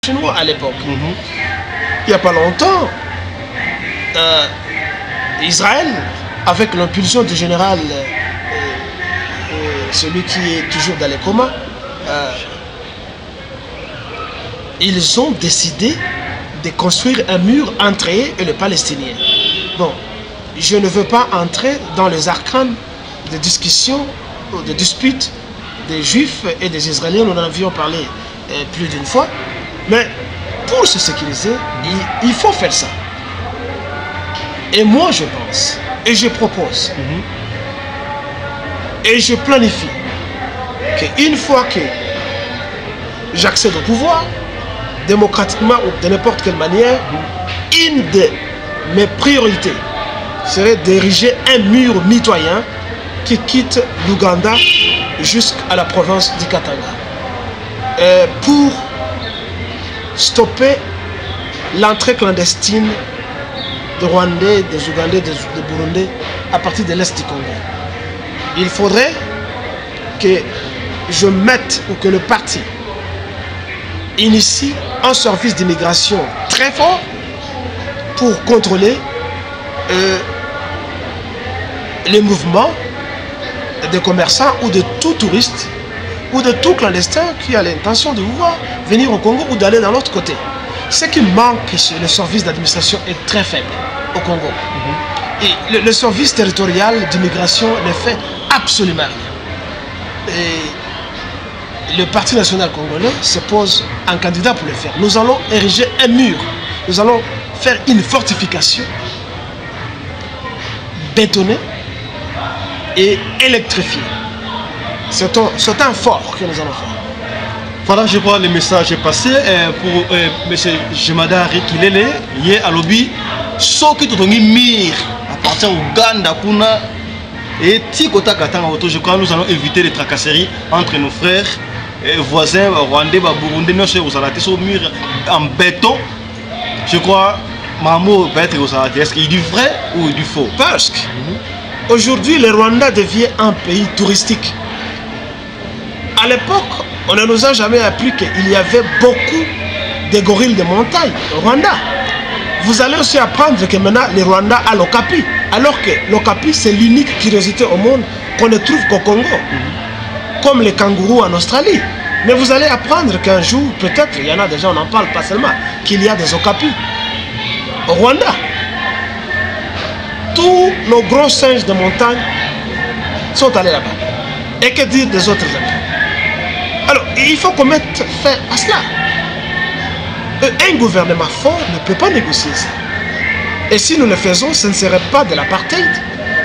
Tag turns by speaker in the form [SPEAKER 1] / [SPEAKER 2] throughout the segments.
[SPEAKER 1] chinois à l'époque. Il n'y a pas longtemps, Israël, avec l'impulsion du général, celui qui est toujours dans les comas, ils ont décidé de construire un mur entre eux et les Palestiniens. Bon, je ne veux pas entrer dans les arcanes de discussion ou de disputes des Juifs et des Israéliens, nous en avions parlé plus d'une fois, mais pour se sécuriser, il faut faire ça. Et moi je pense, et je propose, et je planifie, qu'une fois que j'accède au pouvoir, démocratiquement ou de n'importe quelle manière, une de mes priorités serait d'ériger un mur mitoyen qui quitte l'Ouganda jusqu'à la province du Katanga. Pour stopper l'entrée clandestine de Rwandais, des Ougandais, des Burundais à partir de l'Est du Congo. Il faudrait que je mette ou que le parti initie un service d'immigration très fort pour contrôler les mouvements des commerçants ou de tout touriste ou de tout clandestin qui a l'intention de vouloir venir au Congo ou d'aller dans l'autre côté. Ce qui manque chez le service d'administration est très faible au Congo. Et le service territorial d'immigration ne fait absolument rien. Et le Parti national congolais se pose un candidat pour le faire. Nous allons ériger un mur. Nous allons faire une fortification bétonnée et électrifiée. C'est un fort que nous allons faire.
[SPEAKER 2] Voilà, je vois le message est passé pour M. Jemada Rikilele, hier à l'objet, ce qui est mir à partir d'Ouganda, et Tikota Katanga, je crois que nous allons éviter les tracasseries entre nos frères et voisins rwandais, burundais, nous sommes au mur en béton. Je crois que Mamo va être aux arrêtés. Est-ce qu'il dit vrai ou il dit faux?
[SPEAKER 1] Parce que aujourd'hui, le Rwanda devient un pays touristique. À l'époque, on ne nous a jamais appris qu'il y avait beaucoup de gorilles de montagne au Rwanda. Vous allez aussi apprendre que maintenant, le Rwanda a l'Okapi. Alors que l'Okapi, c'est l'unique curiosité au monde qu'on ne trouve qu'au Congo. Comme les kangourous en Australie. Mais vous allez apprendre qu'un jour, peut-être, il y en a déjà, on n'en parle pas seulement, qu'il y a des Okapis au Rwanda. Tous nos gros singes de montagne sont allés là-bas. Et que dire des autres amis? Alors, il faut qu'on mette fin à cela. Un gouvernement fort ne peut pas négocier ça. Et si nous le faisons, ce ne serait pas de l'apartheid,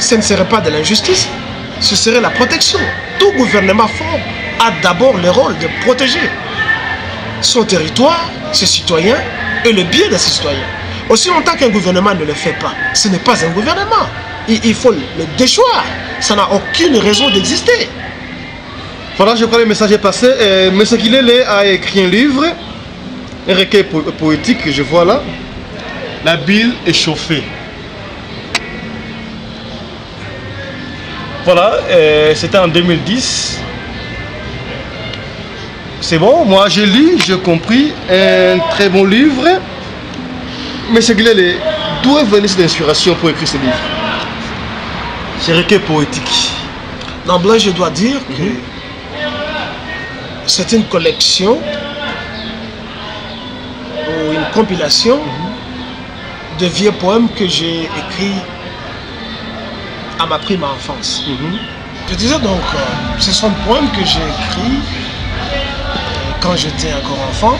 [SPEAKER 1] ce ne serait pas de l'injustice, ce serait la protection. Tout gouvernement fort a d'abord le rôle de protéger son territoire, ses citoyens et le bien de ses citoyens. Aussi longtemps qu'un gouvernement ne le fait pas, ce n'est pas un gouvernement. Il faut le déchoir. Ça n'a aucune raison d'exister.
[SPEAKER 2] Voilà, je crois que le message est passé. M. Kilele a écrit un livre, un recueil poétique que je vois là. La bile est chauffée. Voilà, c'était en 2010. C'est bon, moi j'ai lu, j'ai compris. Un très bon livre. M. Kilele, d'où est venue cette inspiration pour écrire ce livre? Ce recueil poétique.
[SPEAKER 1] D'emblée, je dois dire que c'est une collection ou une compilation de vieux poèmes que j'ai écrits à ma prime enfance. Je disais donc, ce sont des poèmes que j'ai écrits quand j'étais encore enfant.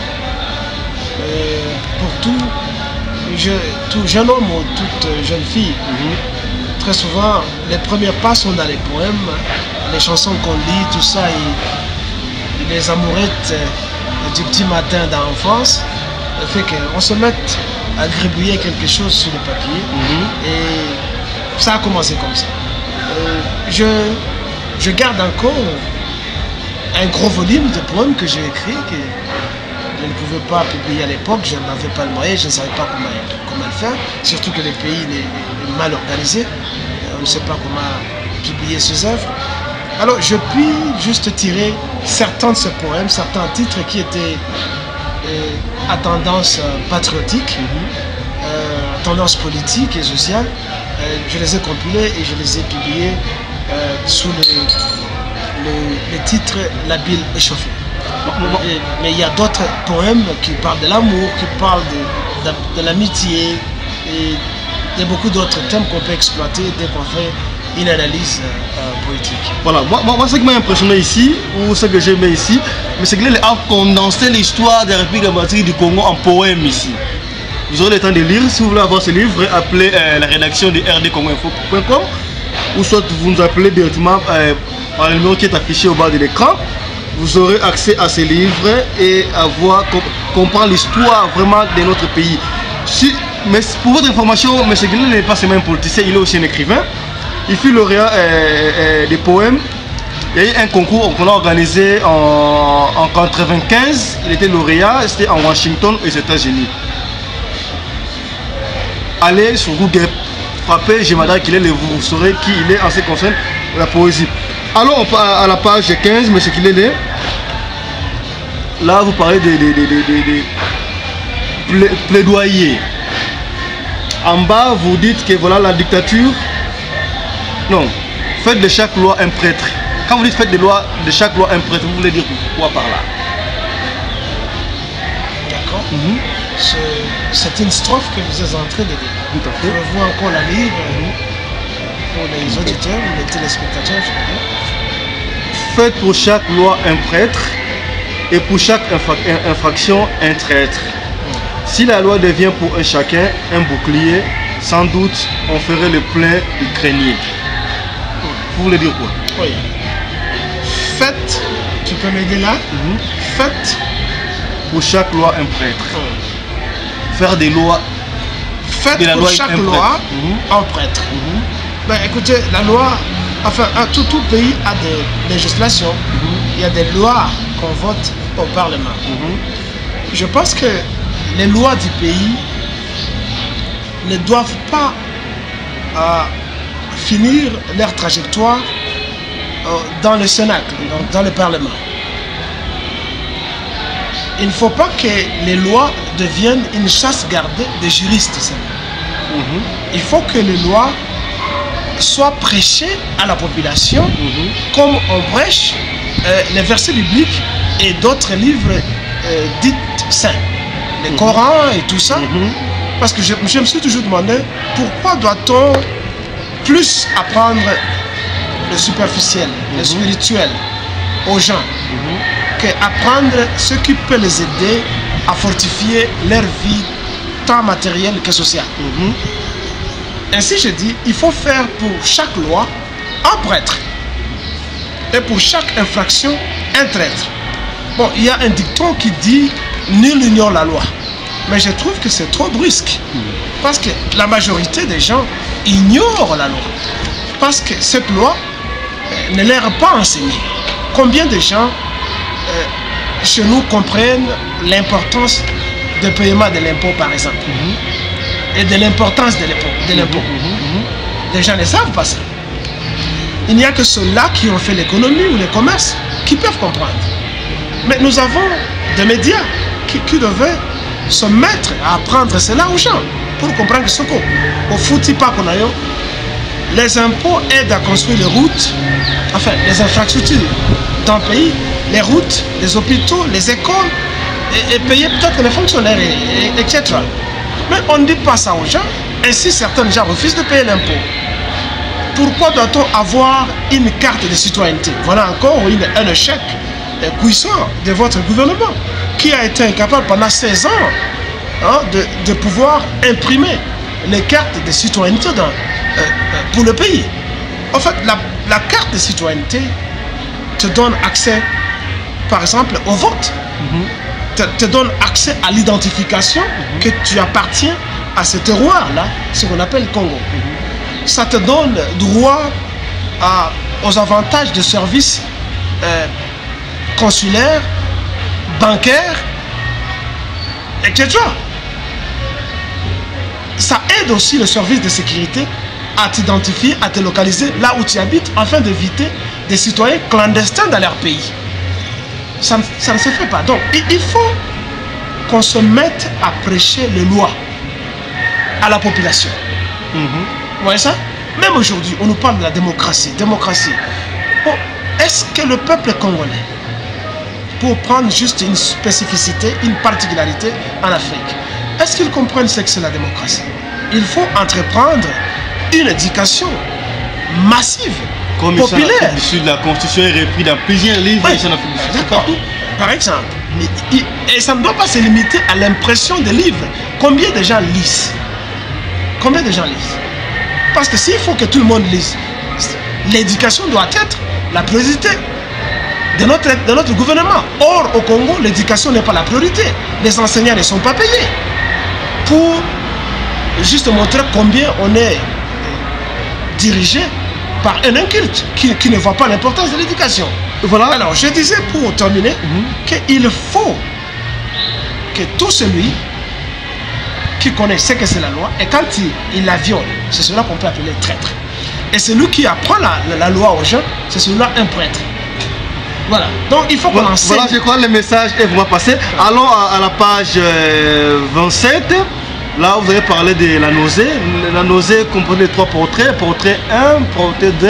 [SPEAKER 1] Pour tout jeune homme ou toute jeune fille, très souvent, les premières pas sont dans les poèmes, les chansons qu'on lit, tout ça, et les amourettes du petit matin d'enfance, fait qu'on se mette à gribouiller quelque chose sur le papier. Et ça a commencé comme ça. Je garde encore un gros volume de poèmes que j'ai écrits, que je ne pouvais pas publier à l'époque, je n'avais pas le moyen, je ne savais pas comment le faire, surtout que le pays est mal organisé, on ne sait pas comment publier ses œuvres. Alors je puis juste tirer certains de ces poèmes, certains titres qui étaient à tendance patriotique, à tendance politique et sociale. Je les ai compilés et je les ai publiés sous le titre La Bile échauffée. Mais il y a d'autres poèmes qui parlent de l'amour, qui parlent de l'amitié et de beaucoup d'autres thèmes qu'on peut exploiter dès qu'on fait une analyse poétique.
[SPEAKER 2] Voilà, moi ce qui m'a impressionné ici, ou ce que j'aimais ici, c'est qu'il a condensé l'histoire de la République démocratique du Congo en poème ici. Vous aurez le temps de lire. Si vous voulez avoir ce livre, appelez la rédaction de rdcongoinfo.com ou soit vous nous appelez directement par le numéro qui est affiché au bas de l'écran. Vous aurez accès à ces livres et à voir, comprendre l'histoire vraiment de notre pays. Mais pour votre information, M. Guillet n'est pas seulement un politicien, il est aussi un écrivain. Il fut lauréat des poèmes. Il y a eu un concours qu'on a organisé en 1995. Il était lauréat, c'était en Washington aux États-Unis. Allez sur Google, frappez Jemada Kilele, vous saurez qui il est en ce qui concerne la poésie. Alors on part à la page 15, M. Kilele. Là, vous parlez des plaidoyers. En bas, vous dites que voilà la dictature. Non, faites de chaque loi un prêtre. Quand vous dites faites de chaque loi un prêtre, vous voulez dire quoi par là?
[SPEAKER 1] D'accord. C'est une strophe que vous êtes en train de lire.
[SPEAKER 2] Tout à fait.
[SPEAKER 1] Je veux encore la lire pour les auditeurs ou les téléspectateurs.
[SPEAKER 2] Faites pour chaque loi un prêtre et pour chaque infraction un traître. Si la loi devient pour un chacun un bouclier, sans doute on ferait le plein du grenier. Vous voulez dire quoi?
[SPEAKER 1] Oui. Faites, tu peux m'aider là? Faites
[SPEAKER 2] pour chaque loi un prêtre. Faire des lois.
[SPEAKER 1] Faites de la pour loi chaque loi un prêtre. Ben, écoutez, la loi, enfin, tout pays a des législations. Il y a des lois qu'on vote au Parlement. Je pense que les lois du pays ne doivent pas finir leur trajectoire dans le Cénacle, donc dans le Parlement. Il ne faut pas que les lois deviennent une chasse gardée des juristes. Il faut que les lois soient prêchées à la population comme on prêche les versets bibliques et d'autres livres dits saints. Le Coran et tout ça. Parce que je me suis toujours demandé pourquoi doit-on plus apprendre le superficiel, le spirituel aux gens qu'apprendre ce qui peut les aider à fortifier leur vie tant matérielle que sociale. Ainsi je dis, il faut faire pour chaque loi un prêtre et pour chaque infraction un traître. Bon, il y a un dicton qui dit nul n'ignore la loi. Mais je trouve que c'est trop brusque. Parce que la majorité des gens ignorent la loi. Parce que cette loi ne leur est pas enseignée. Combien de gens chez nous comprennent l'importance du paiement de l'impôt, par exemple, et de l'importance de l'impôt. Les gens ne savent pas ça. Il n'y a que ceux-là qui ont fait l'économie ou le commerce qui peuvent comprendre. Mais nous avons des médias qui devaient se mettre à apprendre cela aux gens pour comprendre que ce qu'on foutit pas qu'on a eu. Les impôts aident à construire les routes, enfin les infrastructures dans le pays, les routes, les hôpitaux, les écoles, et payer peut-être les fonctionnaires, etc. Mais on ne dit pas ça aux gens, ainsi certains gens refusent de payer l'impôt. Pourquoi doit-on avoir une carte de citoyenneté? Voilà encore un échec puissant de votre gouvernement qui a été incapable pendant 16 ans de pouvoir imprimer les cartes de citoyenneté pour le pays. En fait, la carte de citoyenneté te donne accès, par exemple, au vote, te donne accès à l'identification que tu appartiens à ce terroir-là, ce qu'on appelle Congo. Ça te donne droit aux avantages de services consulaires, bancaires, etc. Ça aide aussi le service de sécurité à t'identifier, à te localiser là où tu habites, afin d'éviter des citoyens clandestins dans leur pays. Ça ne se fait pas. Donc, il faut qu'on se mette à prêcher les lois à la population. Vous voyez ça? Même aujourd'hui, on nous parle de la démocratie. Démocratie. Bon, est-ce que le peuple congolais, pour prendre juste une spécificité, une particularité en Afrique, est-ce qu'ils comprennent ce que c'est la démocratie? Il faut entreprendre une éducation massive,
[SPEAKER 2] comme
[SPEAKER 1] populaire.
[SPEAKER 2] La Constitution est reprise dans plusieurs livres.
[SPEAKER 1] Oui, d'accord. Par exemple, et ça ne doit pas se limiter à l'impression des livres. Combien de gens lisent? Combien de gens lisent? Parce que s'il faut que tout le monde lise, l'éducation doit être la priorité de notre gouvernement. Or, au Congo, l'éducation n'est pas la priorité. Les enseignants ne sont pas payés. Pour juste montrer combien on est dirigé par un inculte qui ne voit pas l'importance de l'éducation.
[SPEAKER 2] Voilà.
[SPEAKER 1] Alors, je disais pour terminer qu'il faut que tout celui qui connaît ce que c'est la loi, et quand il la viole, c'est cela qu'on peut appeler traître. Et celui qui apprend la loi aux gens, c'est celui-là un prêtre. Voilà. Donc il faut qu'on enseigne.
[SPEAKER 2] Voilà, je crois que le message est vraiment passé. Allons à la page 27. Là, vous avez parlé de la nausée. La nausée comprend les 3 portraits. Portrait 1, portrait 2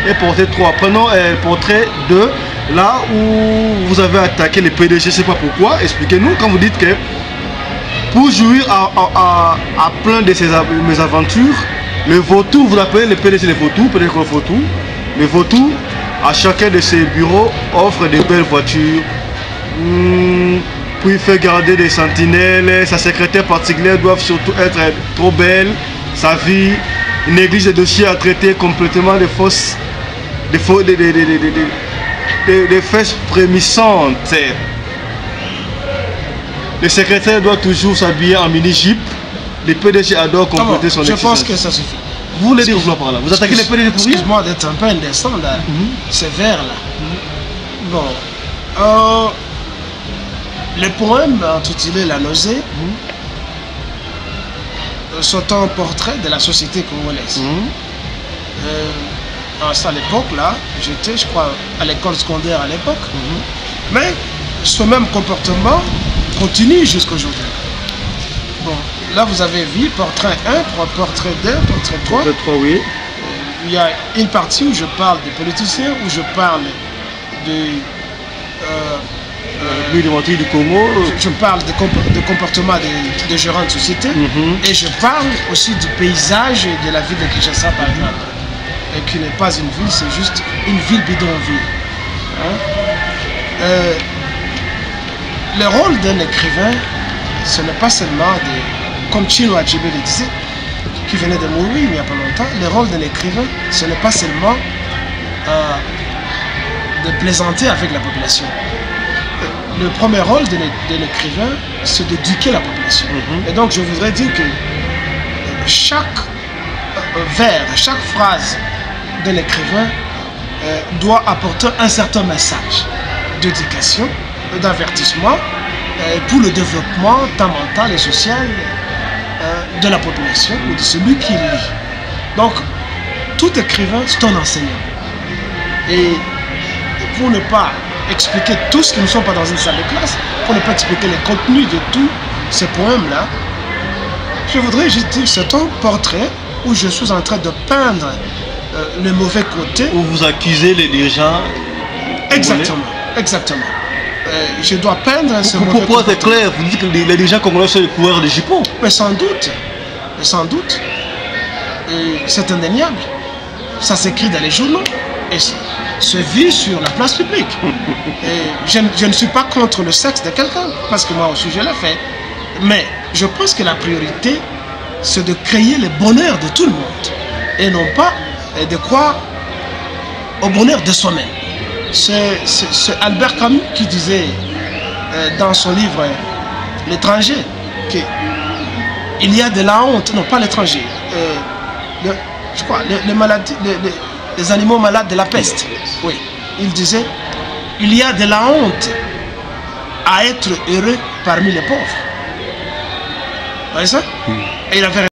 [SPEAKER 2] et portrait 3. Prenons portrait 2. Là où vous avez attaqué les PDG, je ne sais pas pourquoi. Expliquez-nous quand vous dites que pour jouir à plein de ces mésaventures, le vautour, vous appelez le PDG les vautours, peut-être le vautour. Le vautour, à chacun de ses bureaux, offre de belles voitures. Puis il fait garder des sentinelles. Sa secrétaire particulière doit surtout être trop belle. Sa vie, il néglige les dossiers à traiter complètement des fausses, des fesses frémissantes. Le secrétaire doit toujours s'habiller en mini-jupe. Le PDG adore compléter son existence.
[SPEAKER 1] Je pense que ça suffit.
[SPEAKER 2] Vous voulez dire quoi par là? Vous attaquez les PDG pour rien?
[SPEAKER 1] Excuse-moi d'être un peu indécent là. C'est vert là. Bon. Le poème intitulé La nausée sont un portrait de la société congolaise. À l'époque là, j'étais, je crois, à l'école secondaire à l'époque. Mais ce même comportement continue jusqu'aujourd'hui. Bon, là vous avez vu portrait 1, portrait 2, portrait 3.
[SPEAKER 2] Portrait 3, oui.
[SPEAKER 1] Il y a une partie où je parle des politiciens, où je parle de
[SPEAKER 2] du Congo.
[SPEAKER 1] Je parle de comportement des gérants de société. Et je parle aussi du paysage de la ville de Kinshasa par exemple. Et qui n'est pas une ville, c'est juste une ville bidonville. Le rôle d'un écrivain, ce n'est pas seulement comme Chinua Achebe le disait, qui venait de mourir il n'y a pas longtemps, le rôle d'un écrivain, ce n'est pas seulement de plaisanter avec la population. Le premier rôle de l'écrivain, c'est d'éduquer la population. Et donc je voudrais dire que chaque vers, chaque phrase d'un écrivain doit apporter un certain message d'éducation, d'avertissement pour le développement tant mental et social de la population ou de celui qui lit. Donc, tout écrivain, c'est un enseignant. Et pour ne pas expliquer tout ce qui ne sont pas dans une salle de classe, pour ne pas expliquer les contenus de tous ces poèmes-là, je voudrais juste dire que c'est un portrait où je suis en train de peindre le mauvais côté.
[SPEAKER 2] Où vous accusez les dirigeants.
[SPEAKER 1] Exactement, exactement. Je dois peindre ce mauvais côté.
[SPEAKER 2] Pourquoi c'est clair? Vous dites que les dirigeants congolais sont les coureurs de jupons.
[SPEAKER 1] Mais sans doute. Mais sans doute. C'est indéniable. Ça s'écrit dans les journaux. Et se vit sur la place publique. Et je ne suis pas contre le sexe de quelqu'un, parce que moi aussi je l'ai fait. Mais je pense que la priorité, c'est de créer le bonheur de tout le monde. Et non pas de croire au bonheur de soi-même. C'est Albert Camus qui disait dans son livre L'étranger qu'il y a de la honte, non pas l'étranger, je crois, les animaux malades de la peste. Oui, il disait, il y a de la honte à être heureux parmi les pauvres. Vous voyez ça? Et il avait